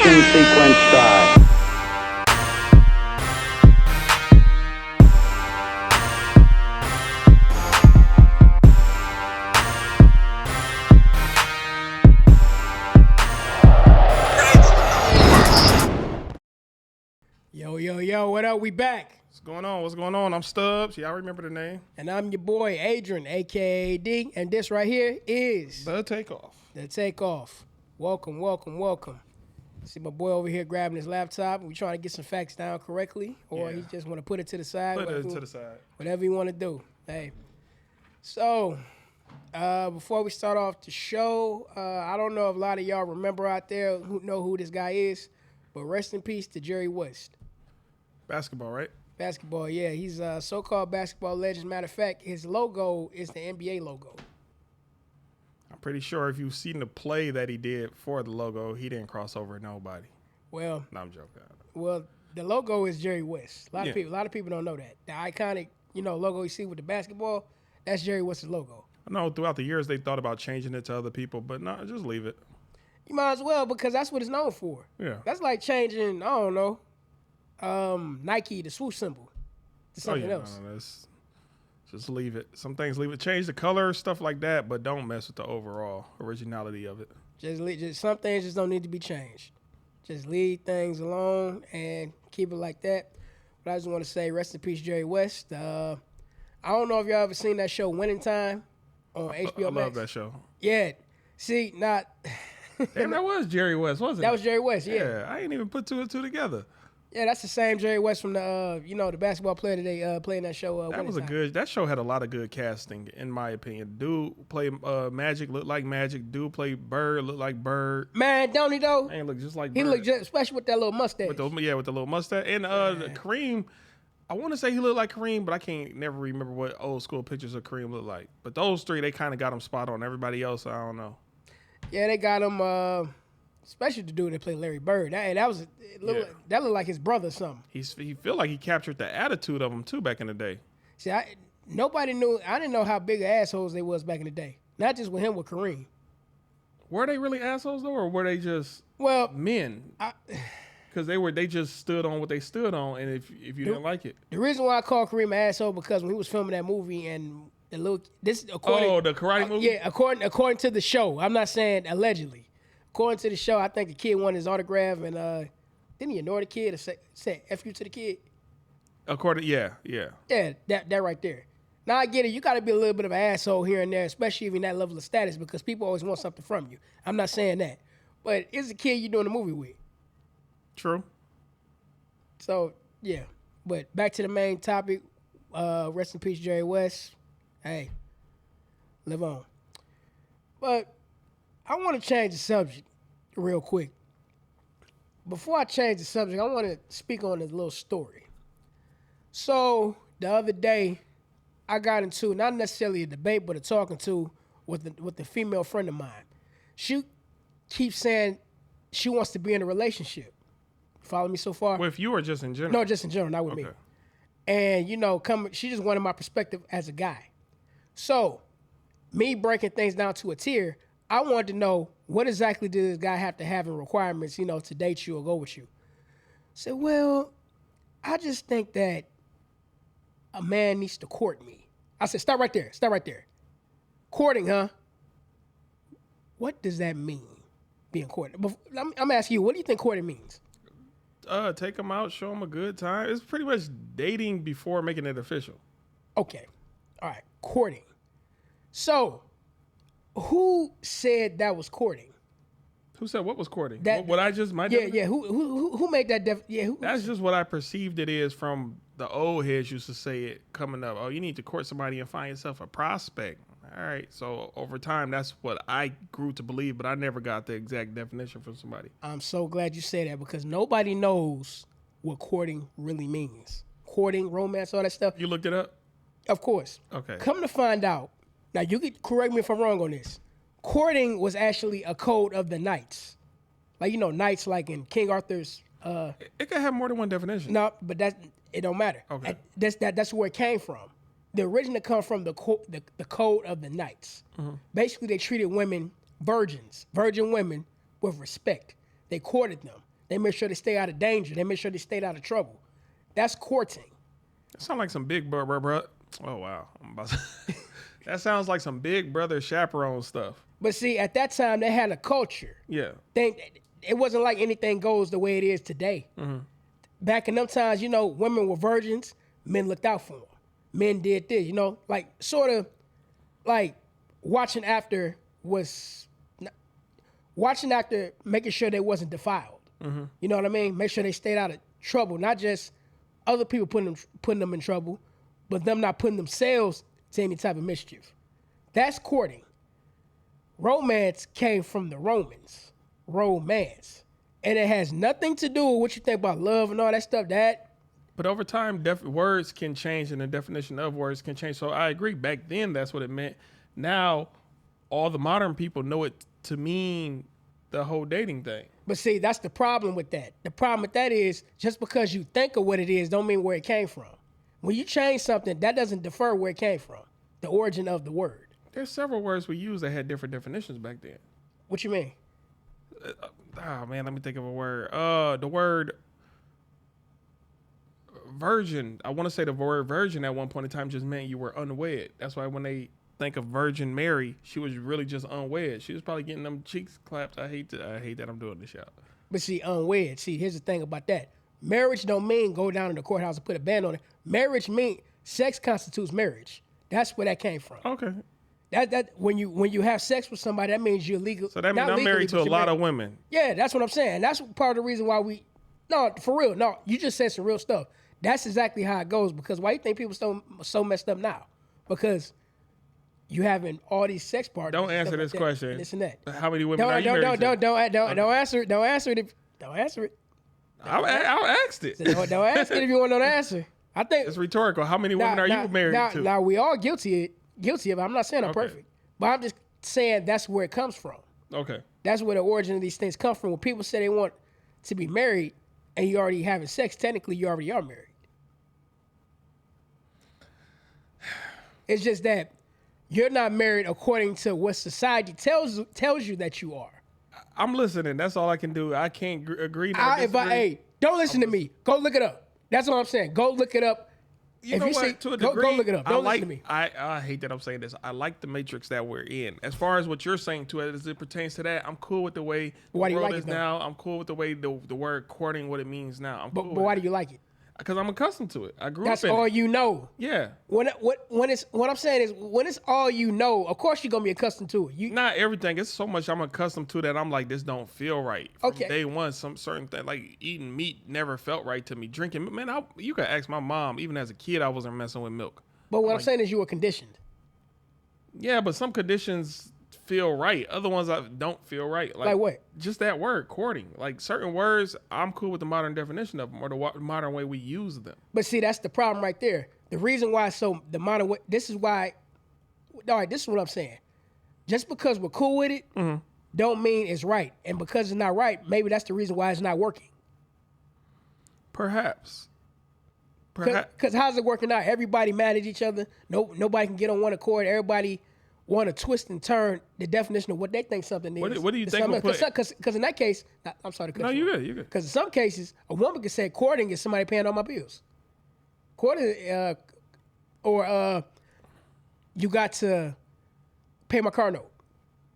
Ignition sequence start. Yo, what up? We back. What's going on? What's going on? I'm Stubbs. Y'all remember the name? And I'm your boy, Adrian, a.k.a. D. And this right here is The TakeOff. The TakeOff. Welcome. See my boy over here grabbing his laptop. We trying to get some facts down correctly. Or he just want to put it to the side. Put it to the side. Whatever you want to do. Hey. So, before we start off the show, I don't know if a lot of y'all remember out there who know who this guy is. But rest in peace to Jerry West. Basketball, right? Basketball, yeah. He's a so-called basketball legend. Matter of fact, his logo is the NBA logo. I'm pretty sure if you've seen the play that he did for the logo, he didn't cross over nobody. Well, No, I'm joking. well, the logo is Jerry West. A lot of people don't know that. The iconic, logo you see with the basketball, that's Jerry West's logo. I know throughout the years they thought about changing it to other people, but no, just leave it. You might as well because that's what it's known for. Yeah. That's like changing, I don't know, Nike, the swoosh symbol, to something else. No, just leave it. Some things leave it. Change the color, stuff like that, but don't mess with the overall originality of it. Just some things just don't need to be changed. Just leave things alone and keep it like that. But I just want to say, rest in peace, Jerry West. I don't know if y'all ever seen that show, Winning Time, on HBO I Max. love that show. Yeah. See, not. Damn, that was Jerry West, wasn't it? That was Jerry West, yeah. I ain't even put two and two together. Yeah, that's the same Jerry West from the the basketball player that they played in that show. That was that show had a lot of good casting, in my opinion. Dude play Magic, looked like Magic. Dude play Bird, looked like Bird. Man, don't he though? Man, look just like He Bird. looked just, especially with that little mustache. with the little mustache. And Kareem, I want to say he looked like Kareem, but I can't never remember what old school pictures of Kareem looked like. But those three, they kind of got him spot on. Everybody else, I don't know. Yeah, they got him. Especially the dude that played Larry Bird. That looked like his brother or something. He feel like he captured the attitude of him too back in the day. See, nobody knew. I didn't know how big of assholes they was back in the day. Not just with him, with Kareem. Were they really assholes though, or were they just men? Because they just stood on what they stood on, and if you didn't like it, The reason why I call Kareem an asshole because when he was filming that movie and the karate movie. Yeah, according to the show. I'm not saying allegedly. According to the show, I think the kid wanted his autograph, and didn't he ignore the kid or say F you to the kid? Yeah. Yeah, that right there. Now, I get it. You got to be a little bit of an asshole here and there, especially if you're in that level of status, because people always want something from you. I'm not saying that. But it's a kid you're doing a movie with. True. So, yeah. But back to the main topic. Rest in peace, Jerry West. Hey, live on. But I want to change the subject real quick. Before I change the subject, I want to speak on this little story. So the other day, I got into not necessarily a debate, but a talking to with a female friend of mine. She keeps saying she wants to be in a relationship. Follow me so far? With you or just in general? No, just in general, not with me. And she just wanted my perspective as a guy. So me breaking things down to a tier, I wanted to know what exactly does this guy have to have in requirements, to date you or go with you. So, well, I just think that a man needs to court me. I said, stop right there. Courting, huh? What does that mean, being courted? I'm asking you, what do you think courting means? Take them out, show them a good time. It's pretty much dating before making it official. Okay. All right. Courting. So, who said that was courting? Who said what was courting? That, what I just might. Yeah. Who made that? That's just what I perceived it is from the old heads used to say it coming up. Oh, you need to court somebody and find yourself a prospect. All right. So over time, that's what I grew to believe, but I never got the exact definition from somebody. I'm so glad you said that because nobody knows what courting really means. Courting, romance, all that stuff. You looked it up? Of course. Okay. Come to find out. Now, you could correct me if I'm wrong on this. Courting was actually a code of the knights. Like, knights like in King Arthur's... It could have more than one definition. No, but it don't matter. Okay. That's where it came from. The original come from the code of the knights. Mm-hmm. Basically, they treated women, virgin women, with respect. They courted them. They make sure they stay out of danger. They make sure they stay out of trouble. That's courting. That sounds like some big brother. Oh wow, that sounds like some big brother chaperone stuff. But see, at that time they had a culture. Yeah. It wasn't like anything goes the way it is today. Mm-hmm. Back in them times, women were virgins. Men looked out for them. Men did this, like sort of like watching after making sure they wasn't defiled. Mm-hmm. You know what I mean? Make sure they stayed out of trouble, not just other people putting them in trouble, but them not putting themselves to any type of mischief. That's courting. Romance came from the Romans. Romance. And it has nothing to do with what you think about love and all that stuff. But over time, words can change and the definition of words can change. So I agree. Back then, that's what it meant. Now, all the modern people know it to mean the whole dating thing. But see, that's the problem with that. The problem with that is just because you think of what it is don't mean where it came from. When you change something, that doesn't defer where it came from, the origin of the word. There's several words we use that had different definitions back then. What you mean? Let me think of a word. The word virgin. I want to say the word virgin at one point in time just meant you were unwed. That's why when they think of Virgin Mary, she was really just unwed. She was probably getting them cheeks clapped. I hate that I'm doing this, y'all. But see, unwed. See, here's the thing about that. Marriage don't mean go down to the courthouse and put a band on it. Marriage mean sex constitutes marriage. That's where that came from. Okay. That when you have sex with somebody, that means you're legal. So that means I'm married to a lot of women. Yeah, that's what I'm saying. That's part of the reason why for real. No, you just said some real stuff. That's exactly how it goes. Because why you think people so messed up now? Because you having all these sex partners. Don't answer this question. This and that. How many women are you married to? Don't answer it. Don't answer it. Don't answer it. I'll ask it. Don't ask it if you want to know the answer. I think it's rhetorical. How many women are you married to? Now we all guilty of it. I'm not saying I'm perfect, but I'm just saying that's where it comes from. Okay. That's where the origin of these things come from. When people say they want to be married and you already having sex, technically you already are married. It's just that you're not married according to what society tells you that you are. I'm listening. That's all I can do. I can't agree. Don't listen to me. Go look it up. That's what I'm saying. Go look it up. To a degree, go look it up. Don't listen to me. I hate that I'm saying this. I like the matrix that we're in. As far as what you're saying to it as it pertains to that, I'm cool with the way the world is now. I'm cool with the way the word courting, what it means now. But why do you like it? Because I'm accustomed to it. I grew up in it. That's all you know. Yeah. What I'm saying is when it's all you know, of course you're gonna be accustomed to it. Not everything. It's so much I'm accustomed to that I'm like, this don't feel right. From day one, some certain thing like eating meat never felt right to me. Drinking, man, you could ask my mom. Even as a kid, I wasn't messing with milk. But what I'm saying is you were conditioned. Yeah, but some conditions feel right. Other ones I don't feel right. Like what? Just that word, courting. Like certain words, I'm cool with the modern definition of them or the modern way we use them. But see, that's the problem right there. The reason why the modern way, this is what I'm saying. Just because we're cool with it, don't mean it's right. And because it's not right, maybe that's the reason why it's not working. Perhaps. Because how's it working out? Everybody mad at each other. Nobody can get on one accord. Everybody want to twist and turn the definition of what they think something is. What do you think? Because in that case, I'm sorry to cut you. No, you're good. Because in some cases, a woman could say courting is somebody paying all my bills. Courting, or you got to pay my car note.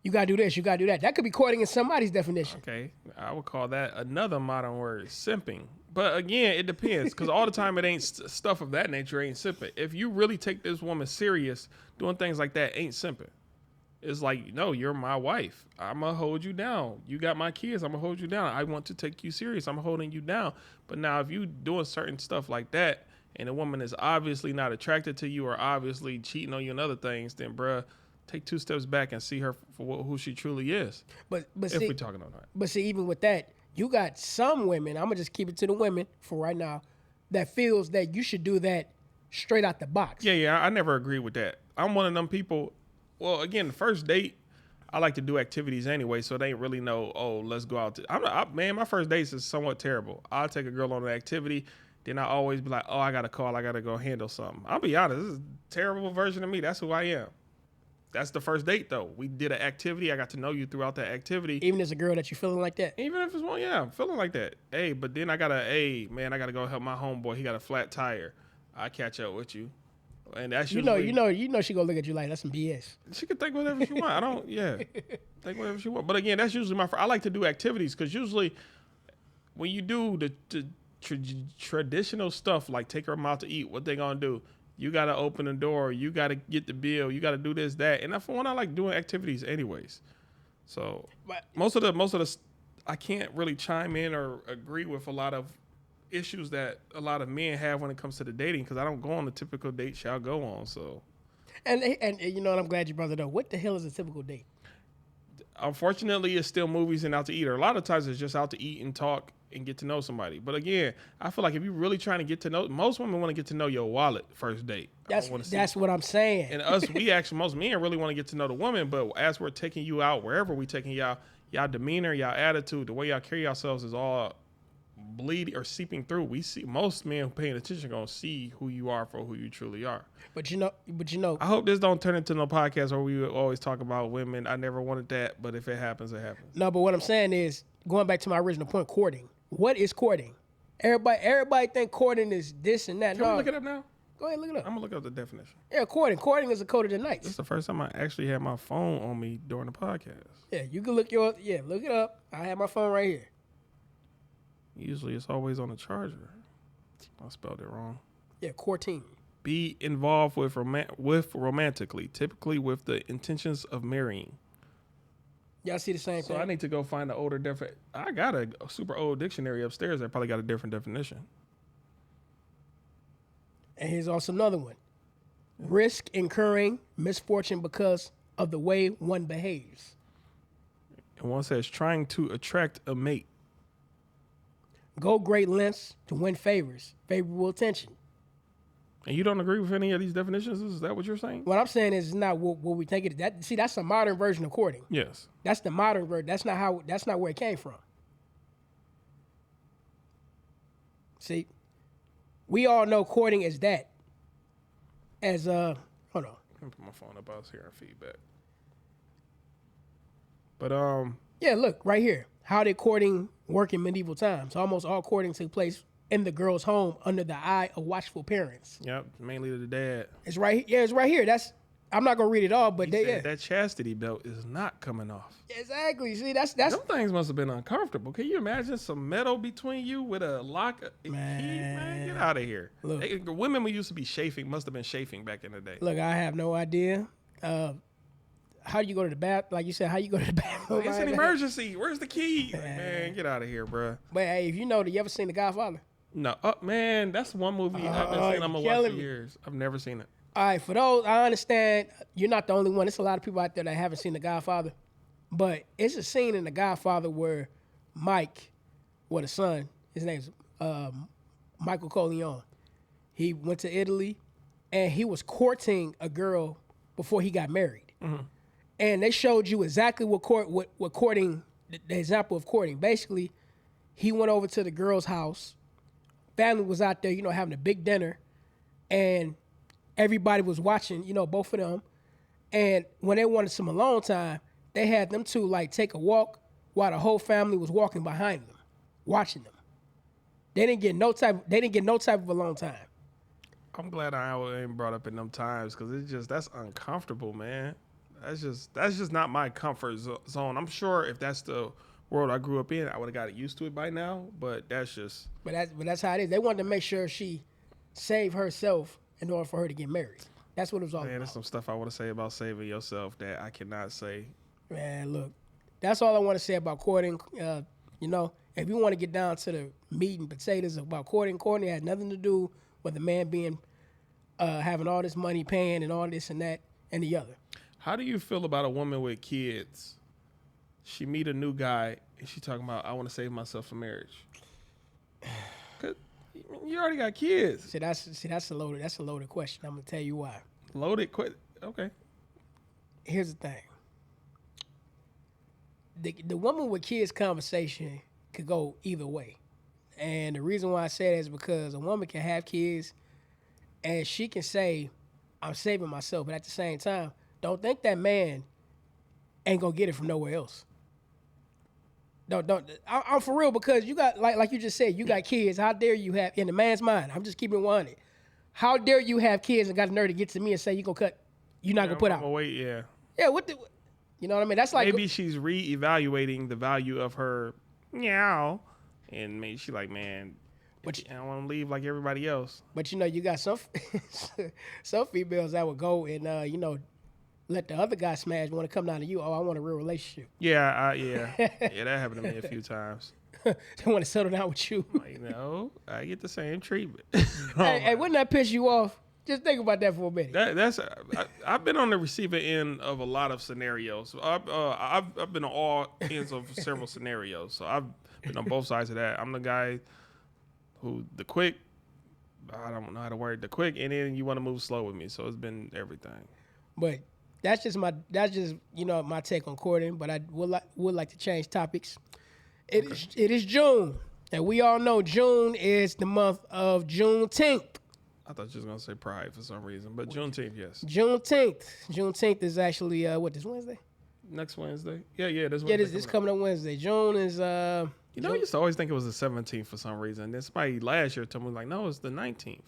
You got to do this. You got to do that. That could be courting in somebody's definition. Okay. I would call that another modern word, simping. But again, it depends because all the time it ain't stuff of that nature ain't simping. If you really take this woman serious, doing things like that ain't simping. It's like, no, you're my wife. I'm going to hold you down. You got my kids. I'm going to hold you down. I want to take you serious. I'm holding you down. But now if you doing certain stuff like that and the woman is obviously not attracted to you or obviously cheating on you and other things, then bruh, take 2 steps back and see her for who she truly is. But if see, we're talking about that. But see, even with that, you got some women, I'm going to just keep it to the women for right now, that feels that you should do that straight out the box. Yeah, I never agree with that. I'm one of them people. Well, again, the first date, I like to do activities anyway, so they ain't really know, oh, let's go out. Man, my first dates is somewhat terrible. I'll take a girl on an activity, then I always be like, oh, I got to call, I got to go handle something. I'll be honest, this is a terrible version of me. That's who I am. That's the first date, though. We did an activity. I got to know you throughout that activity. Even as a girl that you feeling like that. Even if it's one, yeah, I'm feeling like that. Hey, but then I gotta go help my homeboy. He got a flat tire. I catch up with you, and that's usually, you know she gonna look at you like that's some BS. she can think whatever she want. I don't, yeah, think whatever she want. But again, that's usually I like to do activities because usually when you do the traditional stuff like take her out to eat, what they gonna do? You gotta open the door. You gotta get the bill. You gotta do this, that, and for one, I like doing activities anyways. So most of the, I can't really chime in or agree with a lot of issues that a lot of men have when it comes to the dating because I don't go on the typical date y'all go on. So, and you know what? I'm glad you brought it up. What the hell is a typical date? Unfortunately, it's still movies and out to eat. Or a lot of times, it's just out to eat and talk and get to know somebody. But again, I feel like if you're really trying to get to know, most women want to get to know your wallet first date. That's what I'm saying. And most men really want to get to know the woman. But as we're taking you out, wherever we taking y'all demeanor, y'all attitude, the way y'all carry yourselves is all bleeding or seeping through. We see most men paying attention gonna see who you are for who you truly are. But you know. I hope this don't turn into no podcast where we always talk about women. I never wanted that, but if it happens, it happens. No, but what I'm saying is going back to my original point, courting. What is courting? Everybody think courting is this and that. Can we look it up now? Go ahead, look it up. I'm gonna look up the definition. Yeah, courting. Courting is a code of the nights. This is the first time I actually had my phone on me during the podcast. Yeah, you can look it up. I have my phone right here. Usually it's always on the charger. I spelled it wrong. Yeah, courting. Be involved with romantically, typically with the intentions of marrying. Y'all see the same thing? So I need to go find an older definition. I got a super old dictionary upstairs that probably got a different definition. And here's also another one. Risk incurring misfortune because of the way one behaves. And one says trying to attract a mate. Go great lengths to win favorable attention. And you don't agree with any of these definitions? Is that what you're saying? What I'm saying is not what we take it. That's a modern version of courting. Yes. That's the modern version. That's not where it came from. See, we all know courting is that. As hold on. Let me put my phone up. I was hearing feedback. But yeah, look right here. How did courting work in medieval times? Almost all courting took place in the girl's home under the eye of watchful parents. Yep, mainly the dad. It's right. Yeah, it's right here. I'm not gonna read it all, but that chastity belt is not coming off. Exactly. See, that's them things must have been uncomfortable. Can you imagine some metal between you with a lock? Man, get out of here. Look, women we used to be chafing must have been chafing back in the day. Look, I have no idea. How do you go to the bath? Like you said, how you go to the bathroom? It's an emergency. Where's the key? Man, get out of here, bro. But hey, if you ever seen The Godfather? No, man, that's one movie I've been saying I'm gonna watch for years. I've never seen it. All right, for those, I understand you're not the only one. There's a lot of people out there that haven't seen The Godfather, but it's a scene in The Godfather where Mike, the son, his name's Michael Corleone. He went to Italy, and he was courting a girl before he got married. Mm-hmm. And they showed you exactly what courting, the example of courting. Basically, he went over to the girl's house. Family was out there, having a big dinner, and everybody was watching, both of them. And when they wanted some alone time, they had them two take a walk while the whole family was walking behind them, watching them. They didn't get no type of alone time. I'm glad I ain't brought up in them times because that's uncomfortable, man. That's just not my comfort zone. I'm sure if that's the world I grew up in, I would have got used to it by now. But that's just. But that's how it is. They wanted to make sure she saved herself in order for her to get married. That's what it was all about. Man, there's some stuff I want to say about saving yourself that I cannot say. Man, look, that's all I want to say about courting. If you want to get down to the meat and potatoes about courting has nothing to do with the man being having all this money, paying, and all this and that and the other. How do you feel about a woman with kids? She meet a new guy and she talking about, I want to save myself for marriage. Cause you already got kids. That's a loaded question. I'm gonna tell you why. Loaded? Okay. Here's the thing. The woman with kids conversation could go either way, and the reason why I say that is because a woman can have kids, and she can say, "I'm saving myself," but at the same time, don't think that man ain't gonna get it from nowhere else. Don't. I'm for real because you got like you just said, you got kids. How dare you have in the man's mind? I'm just keeping it 100. How dare you have kids and got the nerve to get to me and say you gonna cut? You're not gonna put out. Wait, yeah. Yeah, what the? You know what I mean? That's like maybe she's reevaluating the value of her meow, and maybe she's like, man, but I don't want to leave like everybody else. But you know, you got some some females that would go and let the other guy smash want to come down to you. Oh, I want a real relationship. Yeah, that happened to me a few times. They want to settle down with you. I get the same treatment. Hey, wouldn't that piss you off? Just think about that for a minute. I've been on the receiving end of a lot of scenarios. I've been on all ends of several scenarios. So I've been on both sides of that. I'm the guy who the quick, I don't know how to word the quick, and then you want to move slow with me. So it's been everything. But that's just my take on courting. But I would like to change topics. It is June, and we all know June is the month of Juneteenth. I thought you was gonna say Pride for some reason, but Juneteenth, yes. Juneteenth is actually this Wednesday? Next Wednesday? Yeah, this Wednesday. Yeah, this coming up Wednesday. June is I used to always think it was the 17th for some reason. Then somebody last year told me like, no, it's the 19th.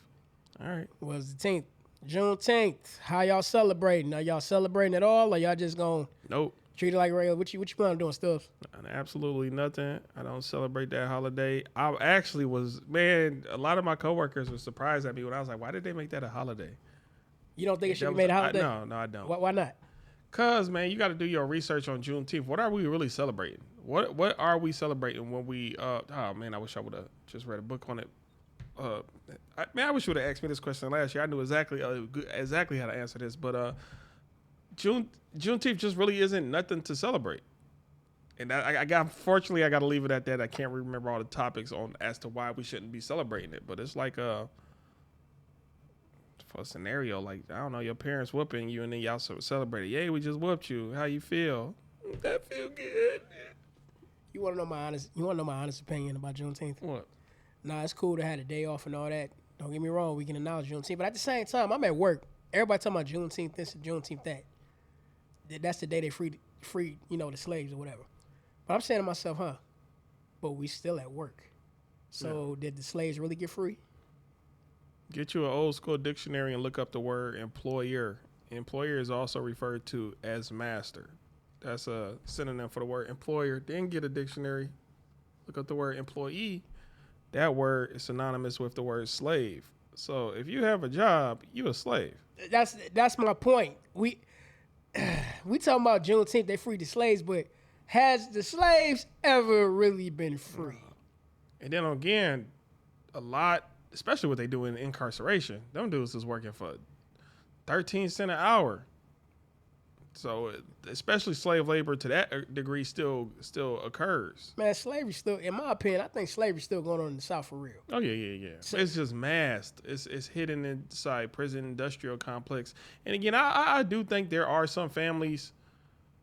All right. Well, it's the 10th. Juneteenth. How y'all celebrating? Are y'all celebrating at all, or y'all just gonna treat it like regular? What you plan on doing, Stubbs? Absolutely nothing. I don't celebrate that holiday. I actually a lot of my coworkers were surprised at me when I was like, why did they make that a holiday? You don't think it should be made a holiday? No, I don't. Why not? Cause man, you got to do your research on Juneteenth. What are we really celebrating? What are we celebrating when we? Oh man, I wish I would have just read a book on it. I wish you would have asked me this question last year. I knew exactly how to answer this, but Juneteenth just really isn't nothing to celebrate. And unfortunately, I got to leave it at that. I can't remember all the topics as to why we shouldn't be celebrating it. But it's like for a scenario, like, I don't know, your parents whooping you and then y'all celebrate it. Yay, we just whooped you. How you feel? That feel good. You want to know my honest opinion about Juneteenth? What? Nah, it's cool to have a day off and all that. Don't get me wrong, we can acknowledge Juneteenth. But at the same time, I'm at work. Everybody talking about Juneteenth this and Juneteenth that. That's the day they freed the slaves or whatever. But I'm saying to myself, but we still at work. So Did the slaves really get free? Get you an old school dictionary and look up the word employer. Employer is also referred to as master. That's a synonym for the word employer. Then get a dictionary, look up the word employee. That word is synonymous with the word slave. So if you have a job, you a slave. That's my point. We talking about Juneteenth, they freed the slaves, but has the slaves ever really been free? And then again, a lot, especially what they do in incarceration, them dudes is working for 13 cents an hour. So especially slave labor to that degree still occurs. Man, slavery still, in my opinion, I think slavery's still going on in the South for real. Oh yeah. So, it's just masked. It's hidden inside prison industrial complex. And again, I do think there are some families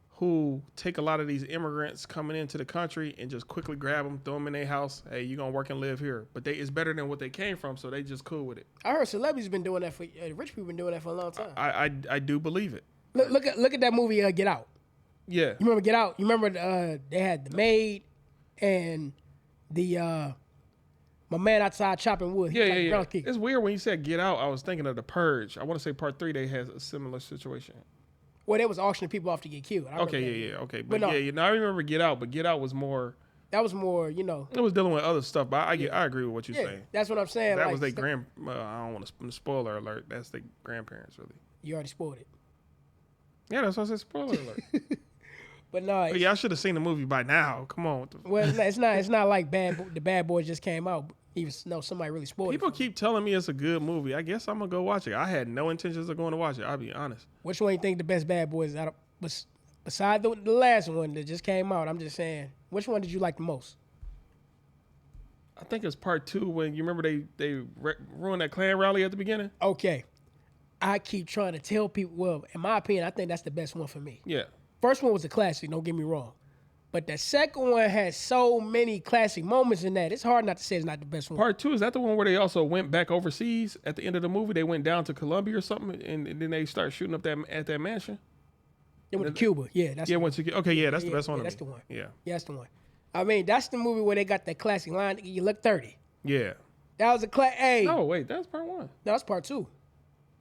who take a lot of these immigrants coming into the country and just quickly grab them, throw them in their house. Hey, you gonna work and live here? But it's better than what they came from, so they just cool with it. I heard celebrities been doing that rich people been doing that for a long time. I do believe it. Look at that movie Get Out. Yeah. You remember Get Out? You remember they had the maid and the my man outside chopping wood. Yeah. It's weird when you said Get Out. I was thinking of The Purge. I want to say Part 3. They had a similar situation. Well, they was auctioning people off to get killed. Okay. But no, I remember Get Out, but Get Out was more. That was more, It was dealing with other stuff, but I agree with what you're saying. That's what I'm saying. That was their I don't want to spoiler alert. That's their grandparents, really. You already spoiled it. Yeah, that's why I said spoiler alert. But no, I should have seen the movie by now. Come on. Well, it's not like the Bad Boys just came out. Even though somebody really spoiled it. People keep telling me it's a good movie. I guess I'm gonna go watch it. I had no intentions of going to watch it. I'll be honest. Which one you think the best Bad Boys out of, besides the last one that just came out? I'm just saying, which one did you like the most? I think it's Part 2 when you remember they ruined that Klan rally at the beginning. Okay. I keep trying to tell people, well, in my opinion, I think that's the best one for me. Yeah. First one was a classic, don't get me wrong. But the second one has so many classic moments in that. It's hard not to say it's not the best one. Part 2, is that the one where they also went back overseas at the end of the movie? They went down to Colombia or something, and then they start shooting up at that mansion? They went to Cuba. Yeah, that's went to okay. Yeah, that's the best one. That's the one. Yeah, that's the one. I mean, that's the movie where they got that classic line. You look 30. Yeah. That was a Hey. No, wait, that's part 1. No, that's part 2.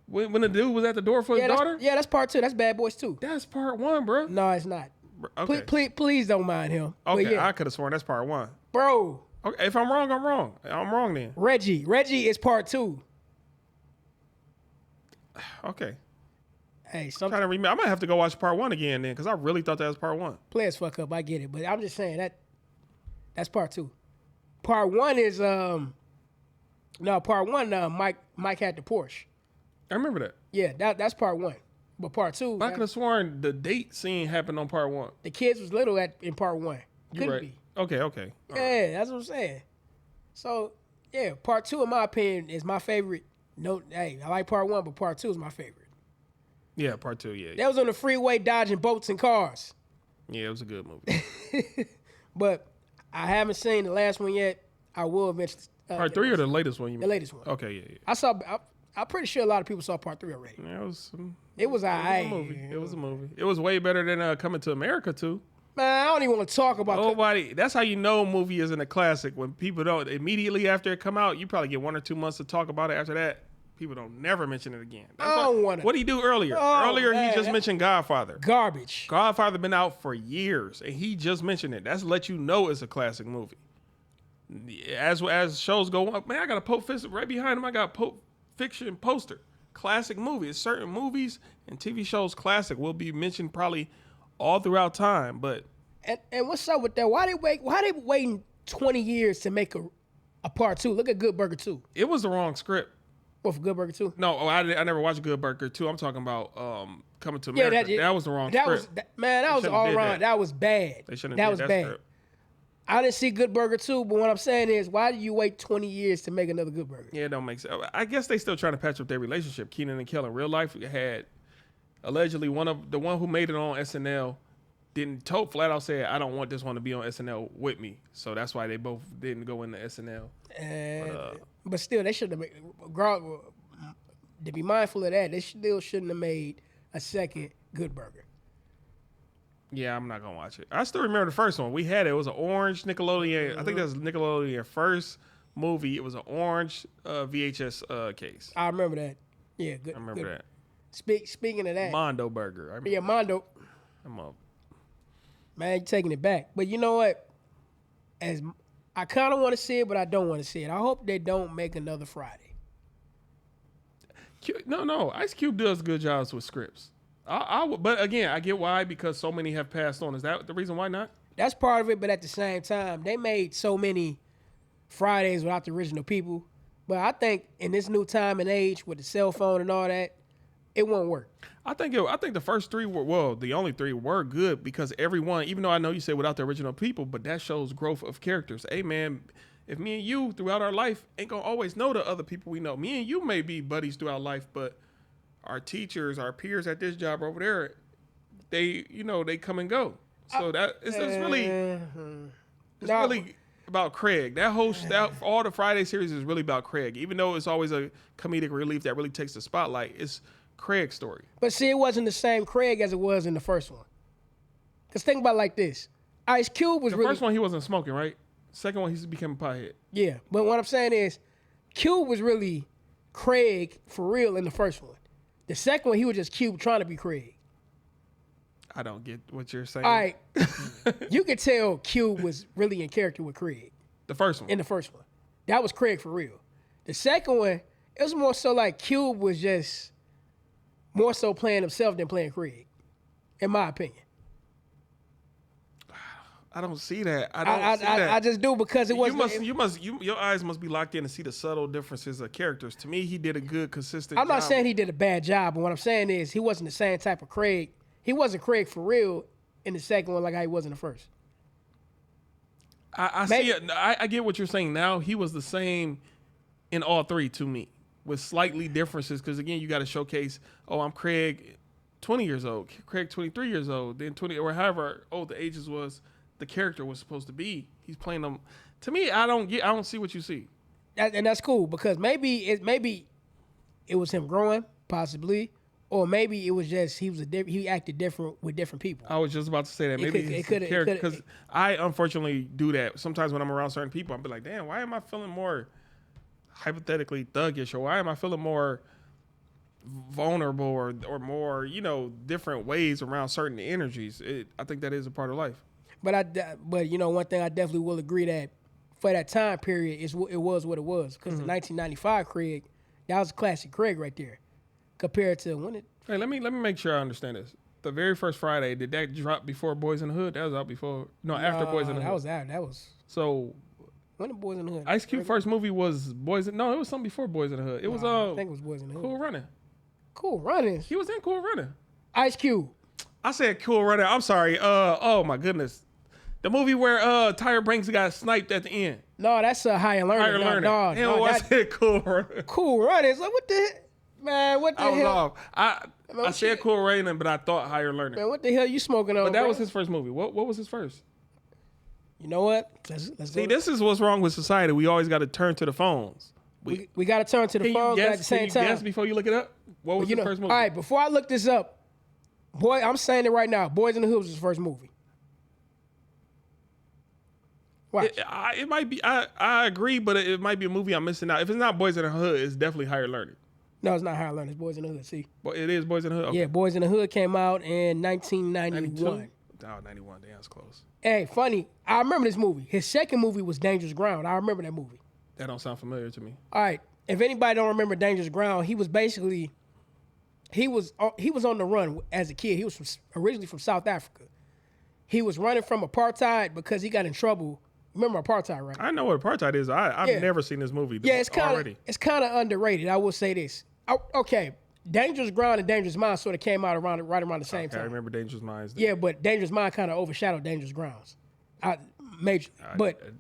When the dude was at the door for his daughter. That's part 2. That's Bad Boys 2. That's part 1, bro. No, it's not. Okay. Please don't mind him. Okay, I could have sworn that's part 1. Bro. Okay, if I'm wrong, I'm wrong. I'm wrong then. Reggie is part 2. Okay. Hey, I'm trying to remember. I might have to go watch part 1 again then, because I really thought that was part 1. Players fuck up, I get it, but I'm just saying that's part 2. Part 1 is part 1 Mike had the Porsche. I remember that. Yeah, that's part 1. But part 2, I could have sworn the date scene happened on part 1. The kids was little in part 1. Couldn't right. be. Okay. All right. That's what I'm saying. So yeah, part 2 in my opinion is my favorite. No, hey, I like part 1, but part 2 is my favorite. Yeah, part 2. Yeah. That was on the freeway dodging boats and cars. Yeah, it was a good movie. But I haven't seen the last one yet. I will eventually. Part 3 or the latest one? The latest one. Okay, yeah. I'm pretty sure a lot of people saw part 3 already. Yeah, it was a movie. It was a movie. It was way better than Coming to America too. Man, I don't even want to talk about. Nobody. That's how you know a movie isn't a classic. When people don't immediately after it come out, you probably get 1 or 2 months to talk about it. After that, people don't never mention it again. I don't want to. What did he do earlier? He just mentioned Godfather. Garbage. Godfather been out for years, and he just mentioned it. That's to let you know it's a classic movie. As shows go up, man, I got a Pulp Fiction right behind him. I got Pulp Fiction poster. Classic movie. It's certain movies and TV shows classic will be mentioned probably all throughout time. But and what's up with that? Why they waiting 20 years to make a part 2? Look at Good Burger 2. It was the wrong script. What, for Good Burger 2? No, I never watched Good Burger 2. I'm talking about Coming to America. That was the wrong script. That was all wrong. That was bad. They shouldn't that have was did bad. Script. I didn't see Good Burger 2, but what I'm saying is, why did you wait 20 years to make another Good Burger? Yeah, it don't make sense. I guess they still trying to patch up their relationship. Keenan and Kel in real life had allegedly one who made it on SNL didn't flat out say I don't want this one to be on SNL with me. So that's why they both didn't go into SNL. But still, they should have made. To be mindful of that, they still shouldn't have made a second Good Burger. Yeah, I'm not gonna watch it. I still remember the first one. We had it. It was an orange Nickelodeon. I think that was Nickelodeon first movie. It was an orange VHS case. I remember that. Yeah, good. I remember that. Speaking of that, Mondo Burger. Yeah, Mondo. I'm up. Man, you're taking it back. But you know what? As I kind of want to see it, but I don't want to see it. I hope they don't make another Friday. No. Ice Cube does good jobs with scripts. But again, I get why, because so many have passed on. Is that the reason why not? That's part of it, but at the same time, they made so many Fridays without the original people. But I think in this new time and age with the cell phone and all that, it won't work. I think the first 3 were, the only 3 were good because everyone, even though I know you said without the original people, but that shows growth of characters. Hey man, if me and you throughout our life ain't gonna always know the other people we know. Me and you may be buddies throughout life, but our teachers, our peers at this job over there, they come and go. So it's really about Craig. All the Friday series is really about Craig. Even though it's always a comedic relief that really takes the spotlight, it's Craig's story. But see, it wasn't the same Craig as it was in the first one. Because think about it like this. Ice Cube was the first one he wasn't smoking, right? Second one he became a pothead. Yeah, but what I'm saying is Cube was really Craig for real in the first one. The second one, he was just Cube trying to be Craig. I don't get what you're saying. All right. You could tell Cube was really in character with Craig. The first one. In the first one. That was Craig for real. The second one, it was more so like Cube was just more so playing himself than playing Craig, in my opinion. I don't see that. I just do because it wasn't. Your eyes must be locked in to see the subtle differences of characters. To me, he did a good, consistent I'm job. not saying he did a bad job, but what I'm saying is he wasn't the same type of Craig. He wasn't Craig for real in the second one like how he was in the first. I see it. I get what you're saying now. He was the same in all 3 to me, with slightly differences. Because again, you got to showcase. Oh, I'm Craig, 20 years old. Craig, 23 years old. Then 20 or however old the ages was. The character was supposed to be. He's playing them. To me, I don't see what you see. And that's cool because maybe it was him growing, possibly, Or maybe it was just he acted different with different people. I was just about to say that. Maybe it could because I unfortunately do that. Sometimes when I'm around certain people, I'm be like, damn, why am I feeling more hypothetically thuggish, or why am I feeling more vulnerable or more, different ways around certain energies? I think that is a part of life. But one thing I definitely will agree that for that time period, it was what it was. Because the 1995 Craig, that was a classic Craig right there. Compared to when it. Hey, let me make sure I understand this. The very first Friday, did that drop before Boys in the Hood? That was out before. No, after Boys in the Hood. That was out. That was. So. When the Boys in the Hood? Ice Cube first movie was Boys. No, it was something before Boys in the Hood. It was I think it was Boys in the Hood. Cool Running. Cool Runnings. He was in Cool Running. Ice Cube. I said Cool Running. I'm sorry. Oh my goodness. The movie where Tyra Banks got sniped at the end. No, that's a Higher Learning. Higher Learning. No, I said Cool Running. Cool Runnings. Like what the heck? Man, what the hell? I was off. I said Cool Running, but I thought Higher Learning. Man, what the hell you smoking on? But that was his first movie. What was his first? You know what? Let's See, this is what's wrong with society. We always got to turn to the phones. We got to turn to the phones at the same time. Can you guess before you look it up? What was his first movie? All right, before I look this up, I'm saying it right now. Boys in the Hood was his first movie. Watch. It might be. I agree, but it might be a movie I'm missing out. If it's not Boys in the Hood, it's definitely Higher Learning. No, it's not Higher Learning. It's Boys in the Hood. See? Well, it is Boys in the Hood? Okay. Yeah, Boys in the Hood came out in 1991. Oh, 91. Damn, that's close. Hey, funny. I remember this movie. His second movie was Dangerous Ground. I remember that movie. That don't sound familiar to me. All right. If anybody don't remember Dangerous Ground, he was basically, he was on the run as a kid. He was originally from South Africa. He was running from apartheid because he got in trouble. Remember apartheid, right? I know what apartheid is. I've never seen this movie. Yeah, it's kind of underrated. I will say this. Okay, Dangerous Ground and Dangerous Mind sort of came out right around the same time. I remember Dangerous Minds. Yeah, but Dangerous Mind kind of overshadowed Dangerous Grounds. But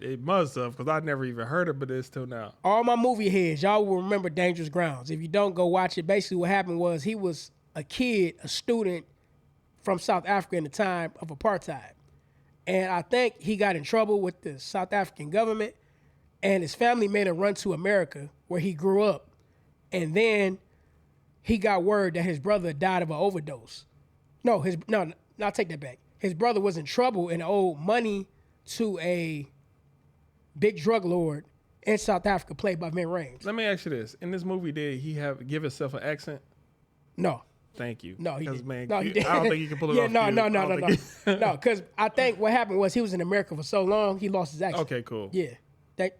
it must have, because I never even heard of it till now. All my movie heads, y'all will remember Dangerous Grounds. If you don't, go watch it. Basically, what happened was he was a student from South Africa in the time of apartheid. And I think he got in trouble with the South African government, and his family made him run to America where he grew up. And then he got word that his brother died of an overdose. No, I'll take that back. His brother was in trouble and owed money to a big drug lord in South Africa played by Vin Rames. Let me ask you this. In this movie, did he give himself an accent? No. Thank you. No, he didn't. Man, no, he didn't. I don't think he can pull it off. No. No, because I think what happened was he was in America for so long, he lost his accent. Okay, cool. Yeah. That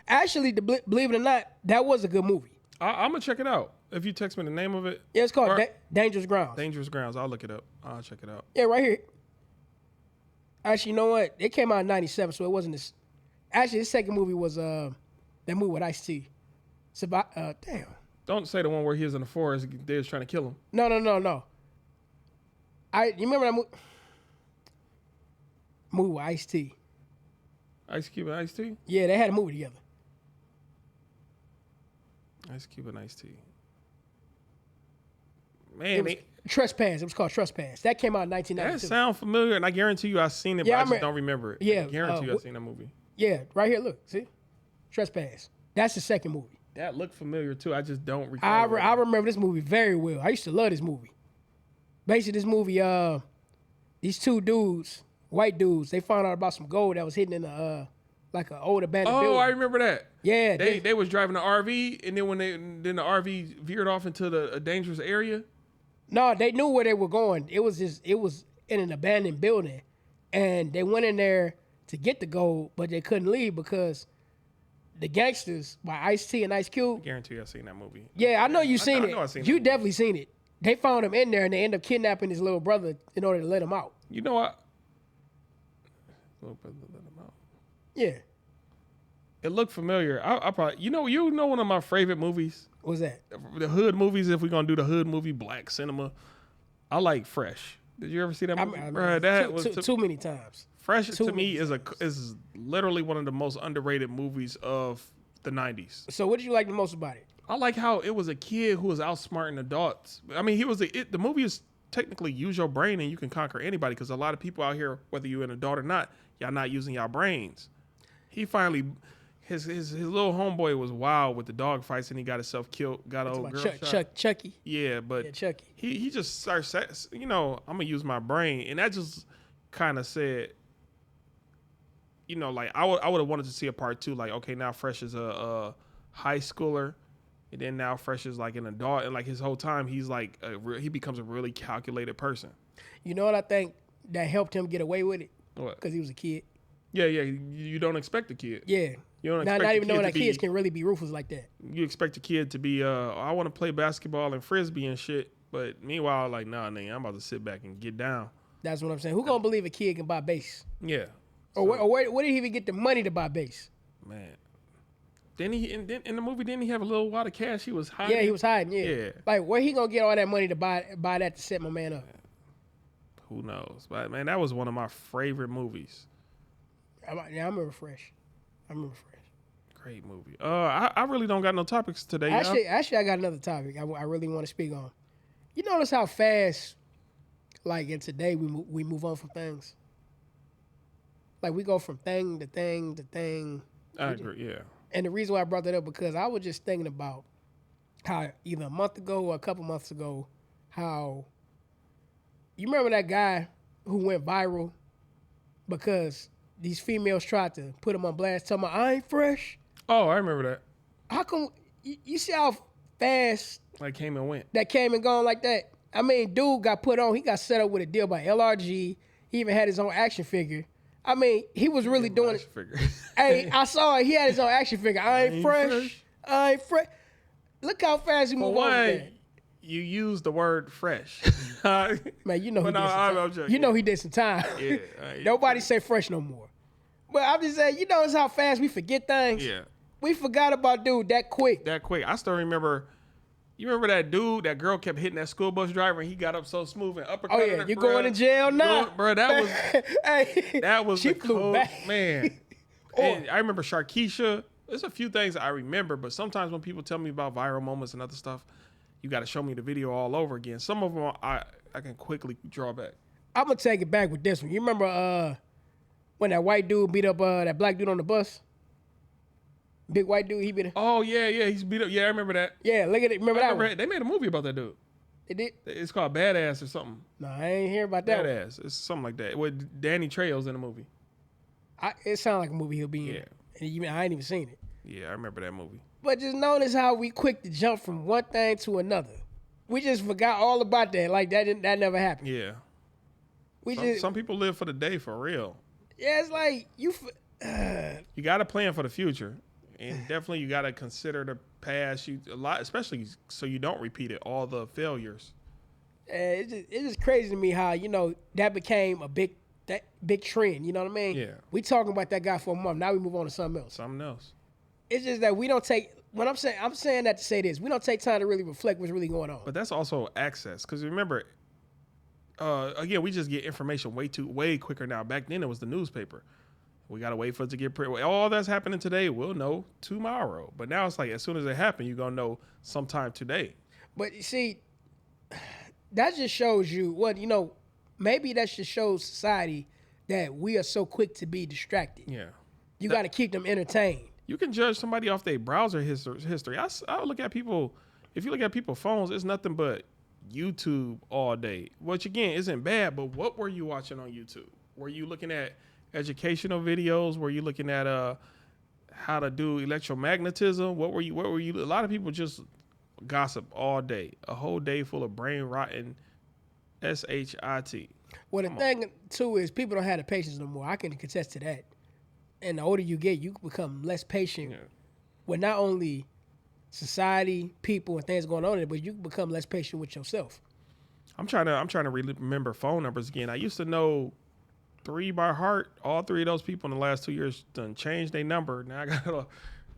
actually, believe it or not, that was a good movie. I'm going to check it out. If you text me the name of it. Yeah, it's called Dangerous Grounds. Dangerous Grounds. I'll look it up. I'll check it out. Yeah, right here. Actually, you know what? It came out in 97, so it wasn't this. Actually, this second movie was that movie with Ice-T. It's about, damn. Don't say the one where he was in the forest, they was trying to kill him. No. You remember that movie with Ice-T? Ice Cube and Ice-T? Yeah, they had a movie together. Ice Cube and Ice-T. Man, Trespass. It was called Trespass. That came out in 1992. That sounds familiar, and I guarantee you I've seen it, but I just don't remember it. Yeah, I guarantee you I've seen that movie. Yeah, right here. Look, see, Trespass. That's the second movie. That looked familiar too. I just don't recall. I remember this movie very well. I used to love this movie. Basically, this movie, these two dudes, white dudes, they found out about some gold that was hidden in a like an old abandoned building. Oh, I remember that. Yeah, they was driving an RV, and then the RV veered off into a dangerous area. No, they knew where they were going. It was in an abandoned building, and they went in there to get the gold, but they couldn't leave because the gangsters by Ice-T and Ice Cube. I guarantee you I've seen that movie. Yeah, I know you've seen it. I know I've seen you definitely seen it. They found him in there, and they end up kidnapping his little brother in order to let him out. You know what? Little brother let him out. Yeah. It looked familiar. I probably you know one of my favorite movies. What's that? The hood movies. If we're gonna do the hood movie, black cinema, I like Fresh. Did you ever see that movie? That was too many times. Fresh to me is literally one of the most underrated movies of the 90s. So what did you like the most about it? I like how it was a kid who was outsmarting adults. I mean, the movie is technically use your brain and you can conquer anybody, because a lot of people out here, whether you're an adult or not, y'all not using y'all brains. He finally his little homeboy was wild with the dog fights, and he got himself killed. Got an old girl shot. Chucky. Yeah, but Yeah, Chucky. he just starts. I'm gonna use my brain, and that just kind of said, like I would have wanted to see a part 2. Like, okay, now Fresh is a high schooler, and then now Fresh is like an adult, and like his whole time he's like he becomes a really calculated person. You know what I think that helped him get away with it? What? Because he was a kid. Yeah. You don't expect a kid. Yeah. You don't expect not even knowing that be, kids can really be ruthless like that. You expect a kid to be, I want to play basketball and frisbee and shit. But meanwhile, like, nah, nigga, I'm about to sit back and get down. That's what I'm saying. Who gonna believe a kid can buy base? Yeah. Or where did he even get the money to buy base? Man. Then in the movie, didn't he have a little wad of cash he was hiding? Yeah, he was hiding. Yeah. Like, where he gonna get all that money to buy that to set my man up? Who knows? But man, that was one of my favorite movies. I remember Fresh. Great movie. I really don't got no topics today. Actually, I got another topic I really want to speak on. You notice how fast, like in today, we move on from things. Like we go from thing to thing to thing. I agree. Yeah. And the reason why I brought that up because I was just thinking about how either a month ago or a couple months ago, how you remember that guy who went viral because these females tried to put him on blast, telling him, I ain't fresh. Oh, I remember that. How come you see how fast like came and went? That came and gone like that. I mean, dude got put on. He got set up with a deal by LRG. He even had his own action figure. I mean, he was really doing it. Hey, I saw it. He had his own action figure. I ain't fresh. I ain't fresh. Look how fast he moved on with that. You used the word fresh. Man, you know he did some time. You know he did some time. Yeah, nobody say fresh no more. But I'm just saying, you notice how fast we forget things? Yeah. We forgot about dude that quick. I still remember. You remember that dude, that girl kept hitting that school bus driver and he got up so smooth and uppercut. Oh, yeah. You're going to jail now. Bro, that was, hey, that was she the flew code, back. man. And I remember Sharkeisha. There's a few things I remember, but sometimes when people tell me about viral moments and other stuff, you got to show me the video all over again. Some of them I can quickly draw back. I'm going to take it back with this one. You remember when that white dude beat up that black dude on the bus? Big white dude, he beat him. Oh, yeah, he's beat up. Yeah, I remember that. Yeah, look at it. Remember that one? They made a movie about that dude. They did? It's called Badass or something. No, I ain't hear about that Badass. It's something like that. With Danny Trejo's in the movie. It sounds like a movie he'll be in. And I ain't even seen it. Yeah, I remember that movie. But just notice how we quick to jump from one thing to another. We just forgot all about that. Like that never happened. Yeah. Some people live for the day for real. Yeah, it's like you got to plan for the future. And definitely you got to consider the past a lot, especially so you don't repeat it, all the failures. It's just crazy to me how, that became a big trend. You know what I mean? Yeah. We talking about that guy for a month. Now we move on to something else. It's just that we don't take, when I'm saying that to say this, we don't take time to really reflect what's really going on. But that's also access. Because remember, again, we just get information way quicker now. Back then it was the newspaper. We got to wait for it to get printed. All that's happening today, we'll know tomorrow. But now it's like as soon as it happens, you're going to know sometime today. But you see, that just shows you maybe that just shows society that we are so quick to be distracted. Yeah. You got to keep them entertained. You can judge somebody off their browser history. I look at people, if you look at people's phones, it's nothing but YouTube all day, which again isn't bad, but what were you watching on YouTube? Were you looking at educational videos? Were you looking at how to do electromagnetism? What were you? A lot of people just gossip all day, a whole day full of brain rotten shit. Well, the thing too is people don't have the patience no more. I can contest to that. And the older you get, you become less patient with not only society, people, and things going on in it, but you become less patient with yourself. I'm trying to remember phone numbers again. I used to know 3 by heart. All 3 of those people in the last 2 years done changed their number. Now I gotta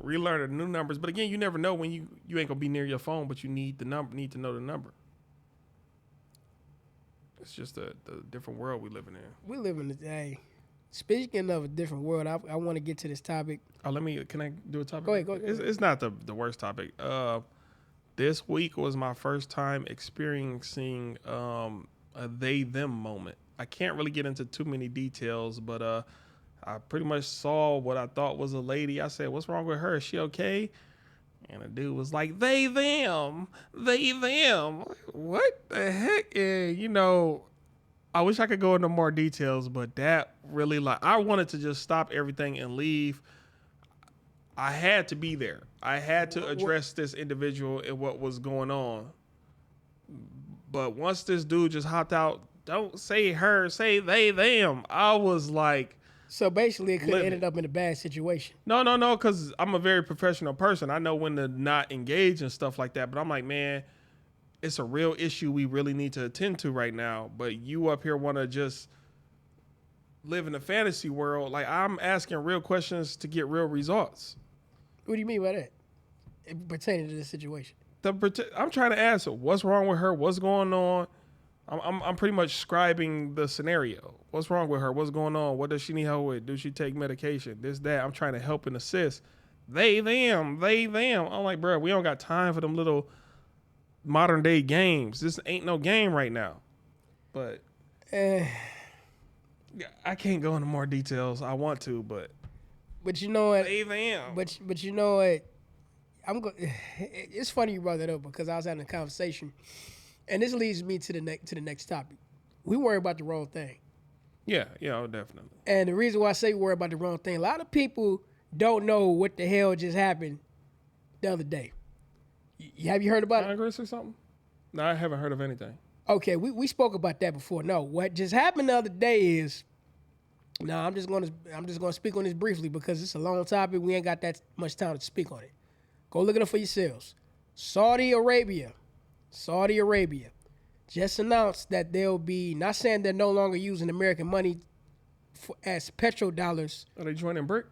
relearn the new numbers. But again, you never know when you ain't gonna be near your phone, but you need to know the number. It's just the different world we living in. We live in today. Speaking of a different world, I want to get to this topic. Oh, can I do a topic? Go ahead. It's not the worst topic. This week was my first time experiencing a they-them moment. I can't really get into too many details, but I pretty much saw what I thought was a lady. I said, "What's wrong with her? Is she okay?" And the dude was like, "They, them, they, them." What the heck? And I wish I could go into more details, but that really, like, I wanted to just stop everything and leave. I had to be there. I had to address this individual and what was going on. But once this dude just hopped out, don't say her, say they, them. I was like, so basically, it could have ended up in a bad situation. No, because I'm a very professional person. I know when to not engage and stuff like that. But I'm like, man, it's a real issue we really need to attend to right now. But you up here want to just live in a fantasy world. Like, I'm asking real questions to get real results. What do you mean by that? Pertaining to this situation. I'm trying to ask her, what's wrong with her? What's going on? I'm pretty much scribing the scenario. What's wrong with her? What's going on? What does she need help with? Does she take medication? This, that. I'm trying to help and assist. They, them. I'm like, bro, we don't got time for them little modern day games. This ain't no game right now. But I can't go into more details. I want to, but you know what? They, them. But you know what? It's funny you brought that up because I was having a conversation. And this leads me to the next topic. We worry about the wrong thing. Yeah, definitely. And the reason why I say we worry about the wrong thing, a lot of people don't know what the hell just happened the other day. Have you heard about Congress or something? No, I haven't heard of anything. Okay, we spoke about that before. No, what just happened the other day is, I'm just gonna speak on this briefly because it's a long topic. We ain't got that much time to speak on it. Go look it up for yourselves. Saudi Arabia just announced that they'll be, not saying they're no longer using American money as petrodollars. Are they joining BRIC?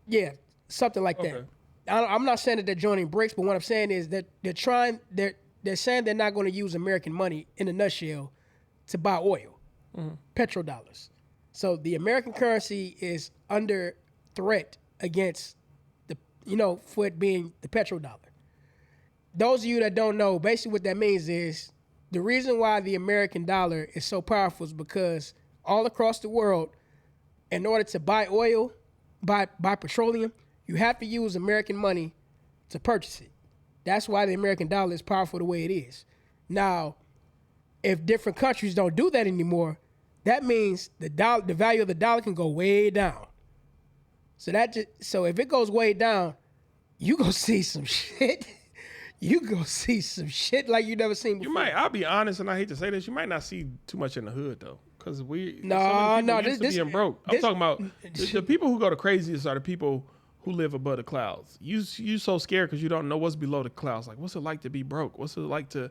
Yeah, something like that. I'm not saying that they're joining BRICS, but what I'm saying is that they're saying they're not going to use American money in a nutshell to buy oil, petrodollars. So the American currency is under threat against for it being the petrodollar. Those of you that don't know, basically what that means is the reason why the American dollar is so powerful is because all across the world, in order to buy oil, buy petroleum, you have to use American money to purchase it. That's why the American dollar is powerful the way it is. Now, if different countries don't do that anymore, that means the value of the dollar can go way down. So if it goes way down, you gonna see some shit. You gonna see some shit like you never seen before. I'll be honest, and I hate to say this, you might not see too much in the hood though, because being broke. I'm talking about the people who go the craziest are the people who live above the clouds. You so scared because you don't know what's below the clouds. Like, what's it like to be broke? What's it like to